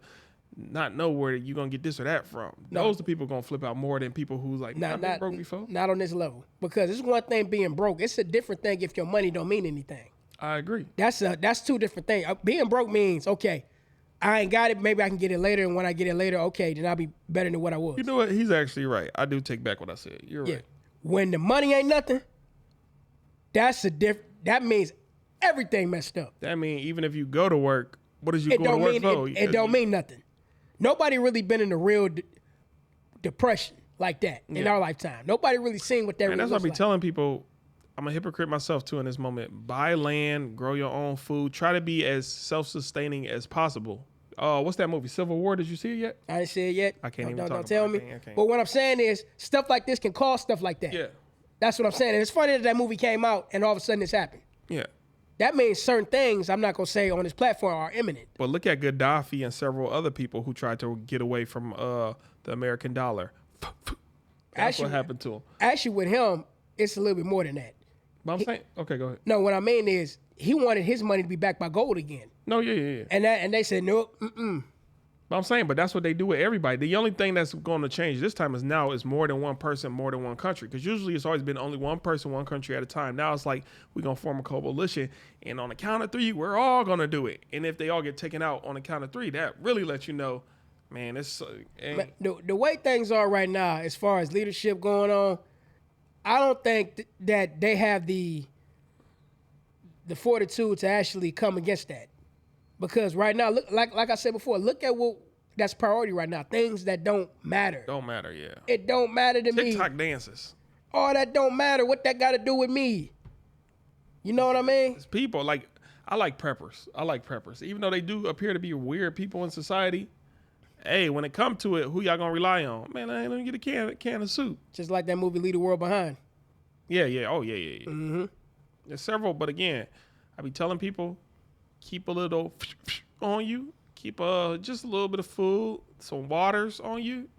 not know where you're gonna get this or that from? Those the people gonna flip out more than people who's like, I've been broke before. Not on this level, because it's one thing being broke. It's a different thing if your money don't mean anything. I agree. That's two different things. Being broke means, okay, I ain't got it. Maybe I can get it later. And when I get it later, okay, then I'll be better than what I was. You know what? He's actually right. I do take back what I said. You're right. When the money ain't nothing, that means everything messed up. That means even if you go to work, what is you going to work for? It don't mean nothing. Nobody really been in a real depression like that in our lifetime. Nobody really seen what that really that's what I be like. telling people. I'm a hypocrite myself too in this moment. Buy land, grow your own food. Try to be as self-sustaining as possible. What's that movie? Civil War? Did you see it yet? I didn't see it yet. I can't even talk Don't tell about me. it. I can't. But what I'm saying is stuff like this can cause stuff like that. Yeah. That's what I'm saying. And it's funny that movie came out and all of a sudden this happened. Yeah. That means certain things I'm not going to say on this platform are imminent. But look at Gaddafi and several other people who tried to get away from the American dollar. That's what happened to him. Actually, with him, it's a little bit more than that. But I'm saying, okay, go ahead. No, what I mean is he wanted his money to be backed by gold again. No, yeah. And they said, no, But I'm saying, but that's what they do with everybody. The only thing that's going to change this time is now it's more than one person, more than one country. Because usually it's always been only one person, one country at a time. Now it's like we're going to form a coalition. And on the count of three, we're all going to do it. And if they all get taken out on the count of three, that really lets you know, man, it's... But the way things are right now, as far as leadership going on, I don't think that they have the fortitude to actually come against that. Because right now, look, like I said before, look at what that's priority right now. Things that don't matter. Don't matter, yeah. It don't matter to me. TikTok dances. All that don't matter. What that got to do with me? You know what I mean? It's people like I like preppers. Even though they do appear to be weird people in society. Hey, when it come to it, who y'all gonna rely on? Man, let me get a can of soup. Just like that movie Leave the World Behind. Yeah. Oh, yeah. Mm-hmm. There's several, but again, I be telling people, keep a little on you. Keep just a little bit of food, some waters on you,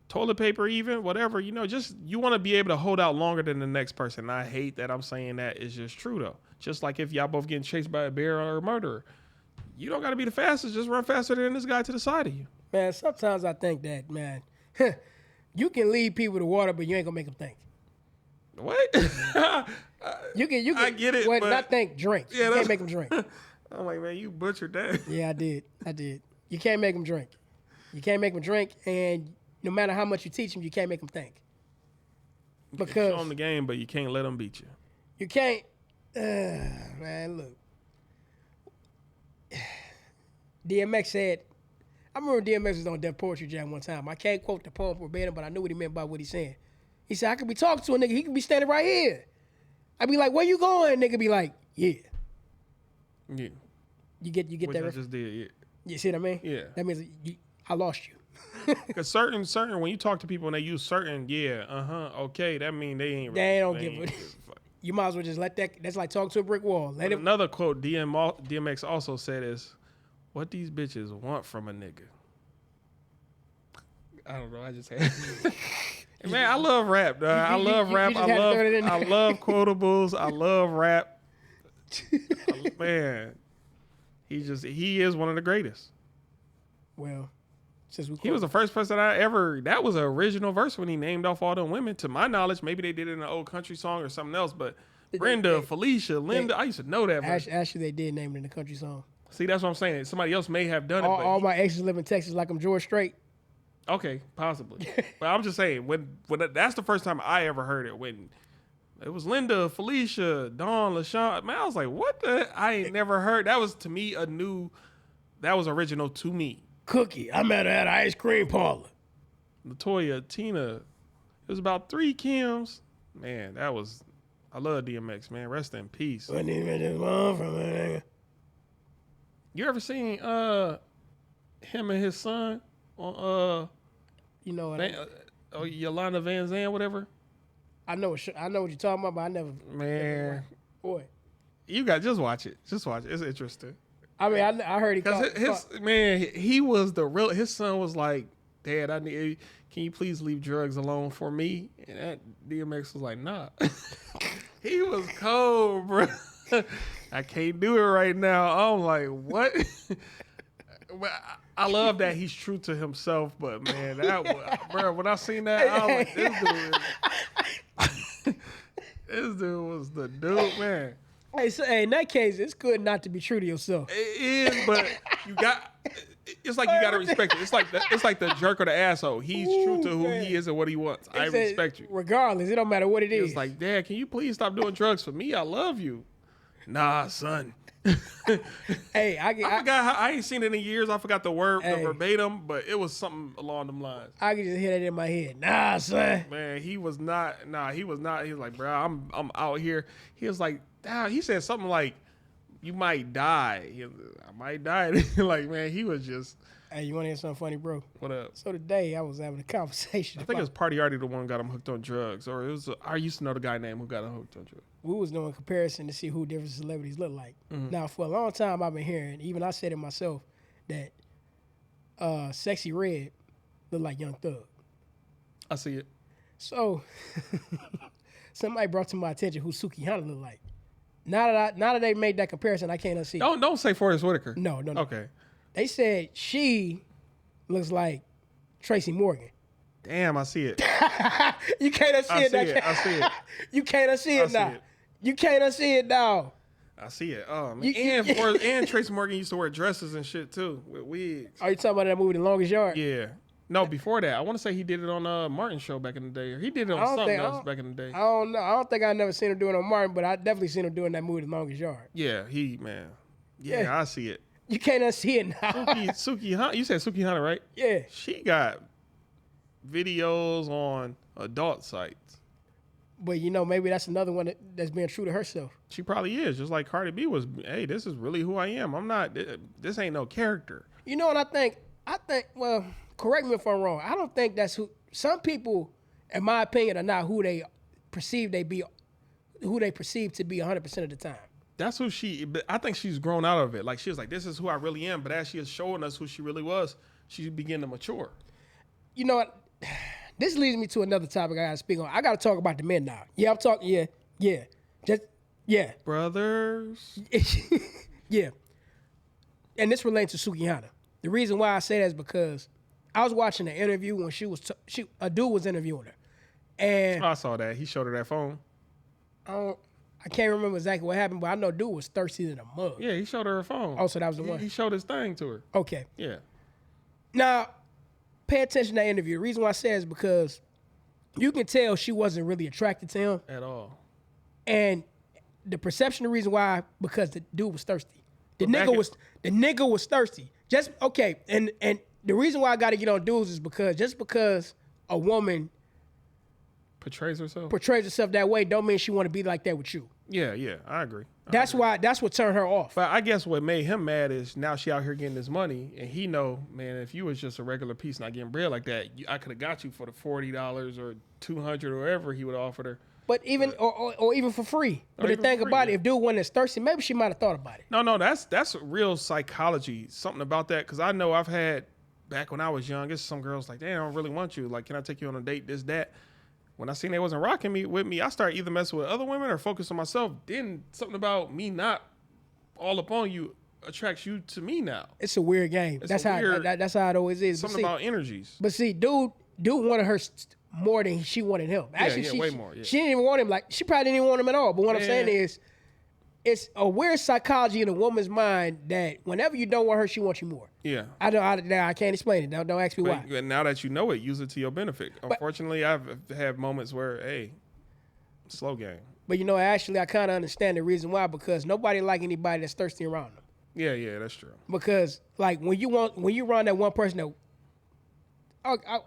toilet paper even, whatever. Just you want to be able to hold out longer than the next person. And I hate that I'm saying that. It's just true, though. Just like if y'all both getting chased by a bear or a murderer. You don't got to be the fastest. Just run faster than this guy to the side of you. Man, sometimes I think that, man, you can lead people to water, but you ain't going to make them think. What? You can. I get it, Well, but not think, drink. Yeah, you can't make them drink. I'm like, man, you butchered that. Yeah, I did. You can't make them drink. You can't make them drink, and no matter how much you teach them, you can't make them think. You can show them the game, but you can't let them beat you. You can't. Man, look. DMX said, I remember DMX was on Def Poetry Jam one time. I can't quote the poem verbatim, but I knew what he meant by what he's saying. He said, I could be talking to a nigga. He could be standing right here. I'd be like, where you going? Nigga be like, yeah. Yeah. You get Which that? I just did, yeah. You see what I mean? Yeah. That means I lost you. Because certain, when you talk to people and they use certain, okay, that mean they ain't. They don't give a. You might as well just let that. That's like talking to a brick wall. Another quote DMX also said is, "What these bitches want from a nigga." I don't know. I just had. Man, I love rap, dog. I love rap. I love quotables. I love rap. Man, he is one of the greatest. Well, since he was the first person that was an original verse when he named off all them women. To my knowledge, maybe they did it in an old country song or something else, but Brenda, Felicia, Linda, I used to know that verse. Actually, they did name it in the country song. See, that's what I'm saying. Somebody else may have done it. All my exes live in Texas like I'm George Strait. Okay, possibly. But I'm just saying, when that's the first time I ever heard it, when it was Linda, Felicia, Dawn, LaShawn. Man, I was like, what the? I ain't never heard. That was, to me, that was original to me. Cookie, I met her at an ice cream parlor. LaToya, Tina. It was about 3 Kims. Man, I love DMX, man. Rest in peace. You ever seen him and his son on Yolanda Van Zandt, whatever? I know what you're talking about, but I never. Man, boy, you got just watch it. Just watch it. It's interesting. I mean, I heard he because he was the real. His son was like, Dad, can you please leave drugs alone for me? And that DMX was like, nah. He was cold, bro. I can't do it right now. I'm like, what? I love that he's true to himself, but man, bro, when I seen that, I was like, this dude was the dude, man. Hey, so in that case, it's good not to be true to yourself. It is, but it's like you gotta respect it. It's like the jerk or the asshole. He's true to who he is and what he wants. I respect you. Regardless, it don't matter what it is. It's like, Dad, can you please stop doing drugs for me? I love you. Nah, son. Hey, I forgot how, I ain't seen it in years. I forgot the word, the verbatim, but it was something along them lines. I can just hear that in my head. Nah, son. Man, he was not. Nah, he was not. He was like, bro, I'm out here. He was like, he said something like, you might die. I might die. Like, man, he was just. Hey, you want to hear something funny, bro? What up? So today I was having a conversation. I think it was Party Artie the one who got him hooked on drugs, or it was. I used to know the guy named who got him hooked on drugs. We was doing a comparison to see who different celebrities look like. Mm-hmm. Now, for a long time, I've been hearing, even I said it myself, that Sexy Red looked like Young Thug. I see it. So somebody brought to my attention who Suki Hunter looked like. Now that they made that comparison, I can't unsee. Don't say Forrest Whitaker. No. Okay. They said she looks like Tracy Morgan. Damn, I see it. You can't unsee it. I see it. You can't unsee it now. You can't unsee it now. I see it. Oh man. And Tracy Morgan used to wear dresses and shit too with wigs. Are you talking about that movie, The Longest Yard? Yeah. No, before that, I want to say he did it on Martin's show back in the day. Or he did it on something else back in the day. I don't know. I don't think I never seen him doing it on Martin, but I definitely seen him doing that movie, The Longest Yard. Yeah, I see it. You can't unsee it now. Suki Hunter. You said Suki Hunter, right? Yeah. She got videos on adult sites. But maybe that's another one that's being true to herself. She probably is, just like Cardi B was. Hey, this is really who I am. I'm not. This ain't no character. And I think. Well, correct me if I'm wrong. I don't think that's who. Some people, in my opinion, are not who they perceive to be 100% of the time. That's who she. But I think she's grown out of it. Like she was like, this is who I really am. But as she is showing us who she really was, she began to mature. You know what? This leads me to another topic I gotta speak on. I gotta talk about the men now. Yeah, I'm talking. Yeah. Just yeah. Brothers. Yeah. And this relates to Sukihana. The reason why I say that is because I was watching an interview when a dude was interviewing her, and I saw that. He showed her that phone. I can't remember exactly what happened, but I know dude was thirsty than a mug. Yeah, he showed her phone. Oh, so that was the one. He showed his thing to her. Okay. Yeah. Now, pay attention to that interview. The reason why I say is because you can tell she wasn't really attracted to him At all. and the perception, the reason why, because the dude was thirsty. The nigga was thirsty. Just okay, and the reason why I got to get on dudes is because a woman Portrays herself that way don't mean she want to be like that with you. Yeah, I agree. That's what turned her off. But I guess what made him mad is now she out here getting this money, and he know, man, if you was just a regular piece not getting bread like that, I could have got you for the $40 or $200 or whatever he would have offered her. But even or even for free. But the thing about it, if dude wasn't as thirsty, maybe she might have thought about it. No, that's real psychology. Something about that, because I know I've had back when I was young. It's some girls like, damn, I don't really want you. Like, can I take you on a date? This, that. When I seen they wasn't rocking with me, I started either messing with other women or focus on myself. Then something about me not all up on you attracts you to me now. It's a weird game. That's how it always is. Something about energies. But see, dude wanted her more than she wanted him. Actually, way more. Yeah. She didn't even want him. Like, she probably didn't even want him at all. But what I'm saying is, it's a weird psychology in a woman's mind that whenever you don't want her, she wants you more. Yeah. I can't explain it. Don't ask me why. But now that you know it, use it to your benefit. Unfortunately, I've had moments where, hey, slow game. But actually, I kind of understand the reason why, because nobody like anybody that's thirsty around them. Yeah, that's true. Because like when you run that one person that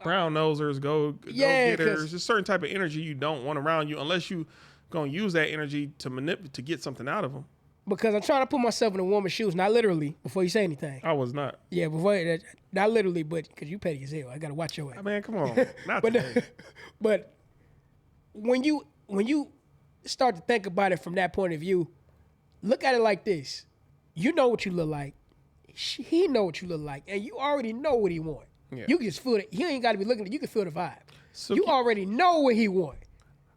brown nosers, go getters, just certain type of energy you don't want around you unless you gonna use that energy to get something out of them. Because I'm trying to put myself in a woman's shoes, not literally, before you say anything. I was not. Yeah, not literally, but because you petty as hell, I gotta watch your way. Man, come on, not today. But when you start to think about it from that point of view, look at it like this: you know what you look like, he know what you look like, and you already know what he want. Yeah. You can just feel it. He ain't got to be looking at it. You can feel the vibe. So you already know what he want.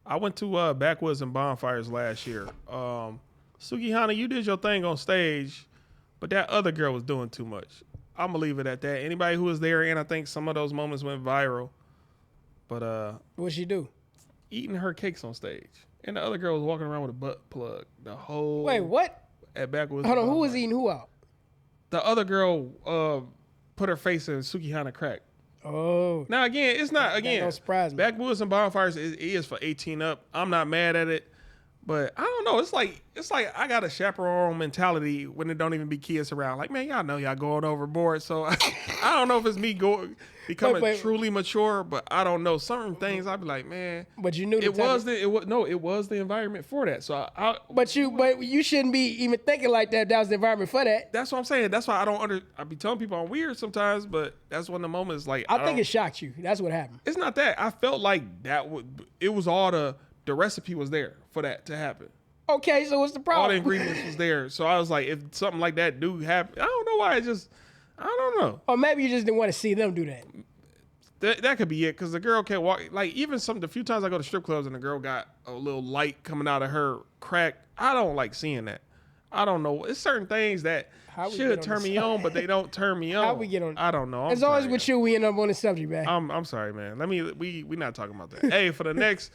I went to Backwoods and Bonfires last year. Sukihana, you did your thing on stage, but that other girl was doing too much. I'm going to leave it at that. Anybody who was there, and I think some of those moments went viral. But what'd she do? Eating her cakes on stage. And the other girl was walking around with a butt plug. The whole... Wait, what? At Backwoods. Hold on, who was eating who out? The other girl put her face in Sukihana crack. Oh. Now, again, it's not, That don't surprise me. Backwoods and Bonfires is for 18 up. I'm not mad at it. But I don't know. It's like I got a chaperone mentality when there don't even be kids around. Like, man, y'all know y'all going overboard. So I don't know if it's me becoming truly mature, but I don't know. Certain things I'd be like, man. But you knew it was the environment for that. So but you shouldn't be even thinking like that. That was the environment for that. That's what I'm saying. That's why I be telling people I'm weird sometimes, but that's when the moment is like. I think it shocked you. That's what happened. It's not that. I felt like it was all the recipe was there for that to happen. Okay, so what's the problem? All the ingredients was there. So I was like, if something like that do happen, I don't know why. I don't know. Or maybe you just didn't want to see them do that. That could be it, because the girl can't walk. Like, even the few times I go to strip clubs and the girl got a little light coming out of her crack, I don't like seeing that. I don't know. It's certain things that should turn me on, but they don't turn me on. How we get on? I don't know. As always with you, we end up on the subject, man. I'm sorry, man. We not talking about that. Hey, for the next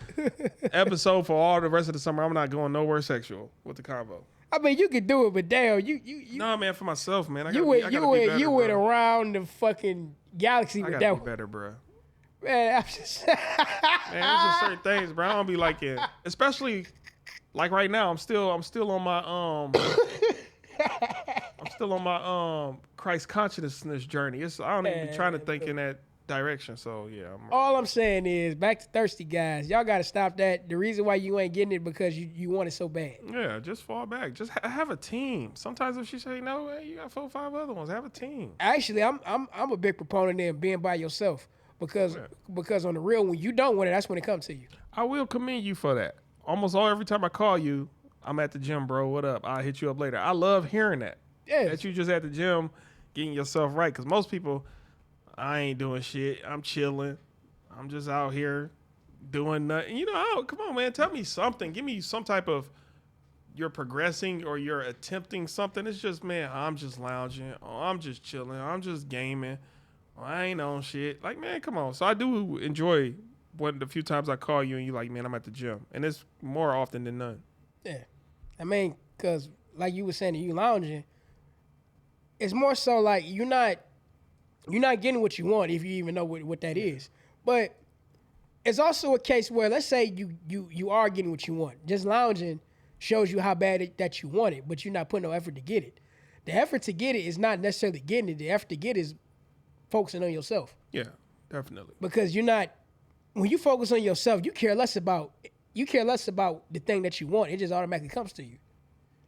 episode for all the rest of the summer, I'm not going nowhere sexual with the convo. I mean, you could do it, but damn, you. No, man, for myself, man. You went around the fucking galaxy with that. Be better, bro. Man, I'm just. Man, there's just certain things, bro. I don't be like it, especially like right now. I'm still on my I'm still on my Christ consciousness journey. I don't even be trying to think in that direction. So yeah, All I'm saying is, back to thirsty guys. Y'all got to stop that. The reason why you ain't getting it because you want it so bad. yeah, just fall back. Just have a team. Sometimes if she say no, hey, you got 4 or 5 other ones. Have a team. Actually, I'm a big proponent in being by yourself because on the real, when you don't want it, that's when it comes to you. I will commend you for that. Every time I call you, I'm at the gym, bro. What up? I'll hit you up later. I love hearing that. Yes. That you just at the gym getting yourself right. Because most people, I ain't doing shit. I'm chilling. I'm just out here doing nothing. Come on, man. Tell me something. Give me some type of you're progressing or you're attempting something. It's just, man, I'm just lounging. Oh, I'm just chilling. I'm just gaming. Oh, I ain't on shit. Like, man, come on. So I do enjoy the few times I call you and you like, man, I'm at the gym. And it's more often than none. Yeah. I mean, because like you were saying, you lounging, it's more so like you're not getting what you want if you even know what that is. But it's also a case where, let's say you are getting what you want. Just lounging shows you how bad that you want it, but you're not putting no effort to get it. The effort to get it is not necessarily getting it. The effort to get it is focusing on yourself. Yeah, definitely. Because when you focus on yourself, you care less about the thing that you want. It just automatically comes to you.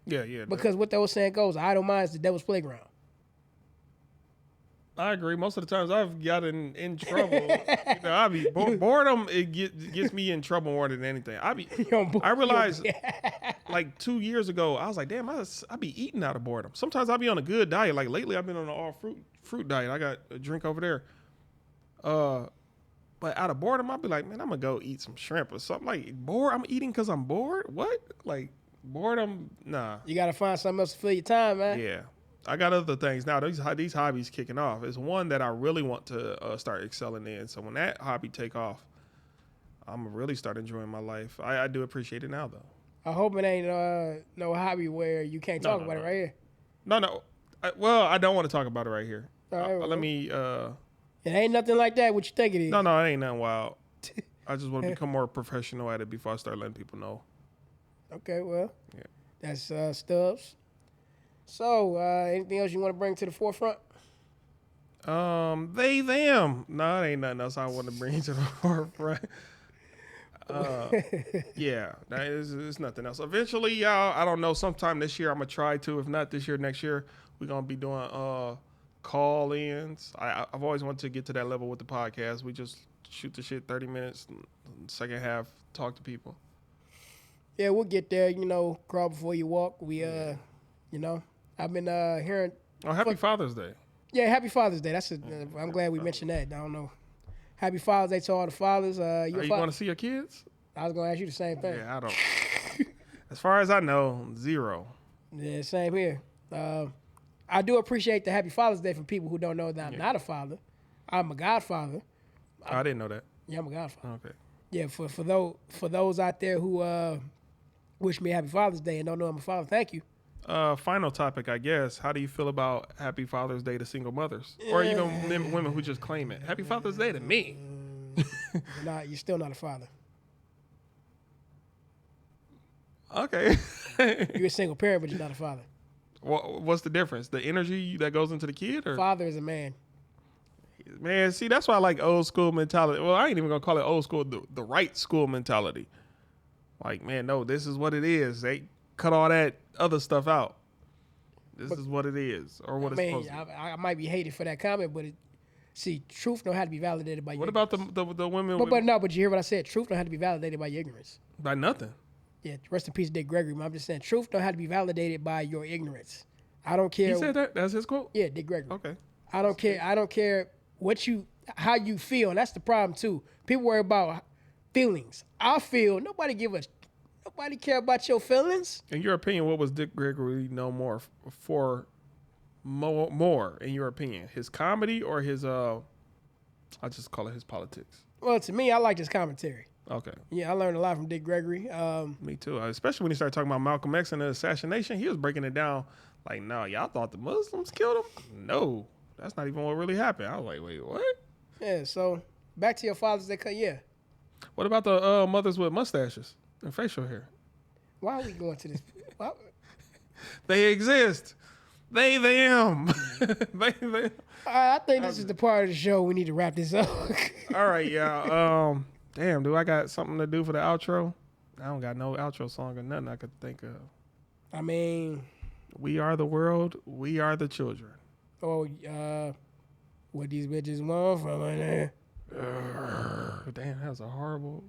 Yeah. Because what the old saying goes, idle mind is the devil's playground. I agree. Most of the times I've gotten in trouble. I be boredom. It gets me in trouble more than anything. I realized like 2 years ago, I was like, damn, I be eating out of boredom. Sometimes I be on a good diet. Like lately, I've been on an all fruit diet. I got a drink over there. But out of boredom, I'll be like, man, I'm gonna go eat some shrimp or something. Like bored. I'm eating because I'm bored. What? Like boredom? Nah. You gotta find something else to fill your time, man. Yeah. I got other things now. These hobbies kicking off. It's one that I really want to start excelling in. So when that hobby take off, I'm gonna really start enjoying my life. I do appreciate it now, though. I hope it ain't no hobby where you can't talk about it right here. No. I don't want to talk about it right here. All right, let me. It ain't nothing like that. What you think it is? No, it ain't nothing wild. I just want to become more professional at it before I start letting people know. Okay, well, yeah. That's Stubbs. So, anything else you want to bring to the forefront? They, them. No, it ain't nothing else I want to bring to the forefront. Yeah, it's nothing else. Eventually, y'all, I don't know, sometime this year I'm going to try to. If not this year, next year, we're going to be doing call-ins. I've always wanted to get to that level with the podcast. We just shoot the shit 30 minutes, second half, talk to people. Yeah, we'll get there, crawl before you walk. I've been hearing. Oh, happy Father's Day. Yeah, happy Father's Day. I'm glad we mentioned that. I don't know. Happy Father's Day to all the fathers. Are you going to see your kids? I was going to ask you the same thing. Yeah, I don't. As far as I know, 0. Yeah, same here. I do appreciate the Happy Father's Day from people who don't know that I'm not a father. I'm a godfather. I didn't know that. Yeah, I'm a godfather. Okay. Yeah, for those out there who wish me Happy Father's Day and don't know I'm a father, thank you. Final topic, I guess. How do you feel about Happy Father's Day to single mothers? Or even women who just claim it? Happy Father's Day to me. You're still not a father. Okay. You're a single parent, but you're not a father. What's the difference? The energy that goes into the kid? Or? Father is a man. Man, see, that's why I like old school mentality. Well, I ain't even going to call it old school, the right school mentality. Like, man, no, this is what it is. They cut all that other stuff out. This is what it is, or what it's supposed to be. I might be hated for that comment, but truth don't have to be validated by your ignorance. What about the women? But you hear what I said? Truth don't have to be validated by your ignorance. By nothing. Yeah, rest in peace, Dick Gregory. I'm just saying, truth don't have to be validated by your ignorance. I don't care. He said that? That's his quote? Yeah, Dick Gregory. Okay. I don't care how you feel, and that's the problem too. People worry about feelings. I feel nobody care about your feelings. In your opinion, what was Dick Gregory known more in your opinion? His comedy or his I just call it his politics? Well, to me, I like his commentary. Okay. Yeah, I learned a lot from Dick Gregory. Me too. Especially when he started talking about Malcolm X and the assassination. He was breaking it down like, no, y'all thought the Muslims killed him? No, that's not even what really happened. I was like, wait, what? Yeah, so back to your Father's Day. Yeah. What about the mothers with mustaches and facial hair? Why are we going to this? They exist. They, them. They. I think this is the part of the show we need to wrap this up. All right, y'all. Damn, do I got something to do for the outro? I don't got no outro song or nothing I could think of. I mean, we are the world. We are the children. Oh, what these bitches want from her? Damn, that was a horrible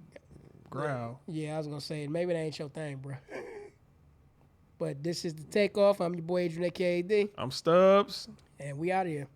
growl. Yeah, I was gonna say maybe that ain't your thing, bro. But this is the Takeoff. I'm your boy Adrian, aka D. I'm Stubbs, and we out of here.